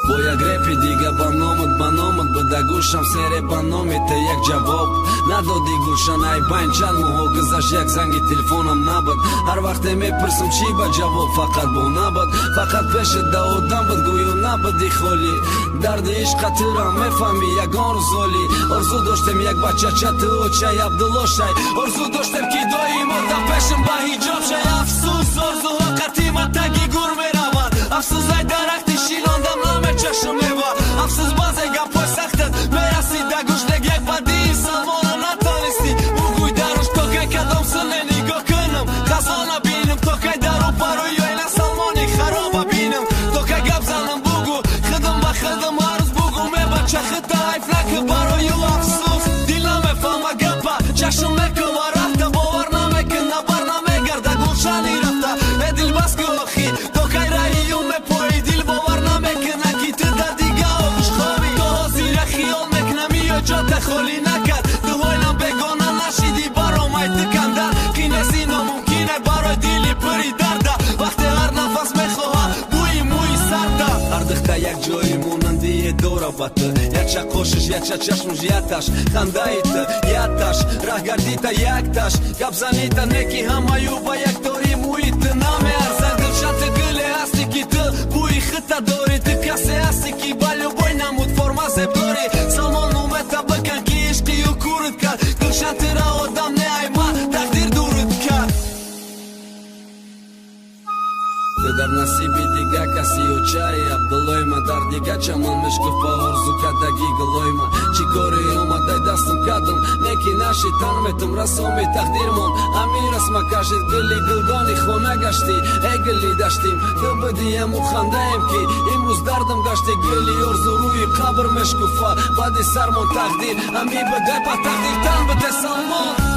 Боя грепи дига баномат бада гушам сере баномите як ҷавоб надоди гушан ай банчал моҳо гузашт як занги телефонам набуд ҳар вақте мепурсам чӣ ба ҷавоб фақат бо набуд фақат пеши да одам буд гӯё набуди холӣ дарди ишқатирам мефаҳми ягон рӯзоли орзу доштем як бачача ту очай абдуллошай орзу доштем ки доимо да пешим ба ҳиҷоб шай афсӯс орзуҳо қатима таги гур мераванд афсӯс ай дарахти шилондам намечашам мева афсӯс баъзе гапҳои сахтат мераси да гӯштек як бадии салмоно натонисти бугӯй даруш то кай кадом силне нигоҳ кунам қазона бинам то кай дару барои ёйна салмони хароба бинам то кай гап занам бугӯ хидм ба хидм ҳаррӯз бугӯ мебача хита ҳайф накӣ барои ӯ афсӯс дил намефаҳма гапа чашм мекува рафта бовар намекун набар намегарда гулшани рафта э дилбас ку охир то кай раи ӯ мепои дил бовар намекуна ки ту дар дига обушхови то ҳозира хиёл мекунам ё ҷота холӣ накард дуҳойлам бегона нашиди баромай ту кандан қинеси номумкине барои дили пури дарда вақте ҳар нафас мехоҳа бӯи мӯи сарда ҳар дихта як ҷои монандие дора ба ту якча қошиш якча чашмуш яташ хандаита яташ раҳгардита якташ гапзанита неки ҳамаю ба яктори мӯи ту намеарзад гулшати гуле ҳасти ки ту бӯи хита дори ту касе ҳасти ки ба любой намуд форма зеб дори салмон умета бикан ки ишқи ӯ курд кард гулшатира одам не айма тақдир дуруд кард ту дар насиби дига каси очаи абдуллоима дар дига чамон мешкуфа орзу кадаги гулоима чӣ кори омадай дастам кадам неки наши тан метум расоми тақдирмон ҳамин расма кашид гули гулдони хона гашти э гули даштим ту будием у хандаем ки имрӯз дардам гашти гули орзу рӯи қабр мешкуфа баъди сармон тақдир ҳамин будай ба тақдир тан буде салмон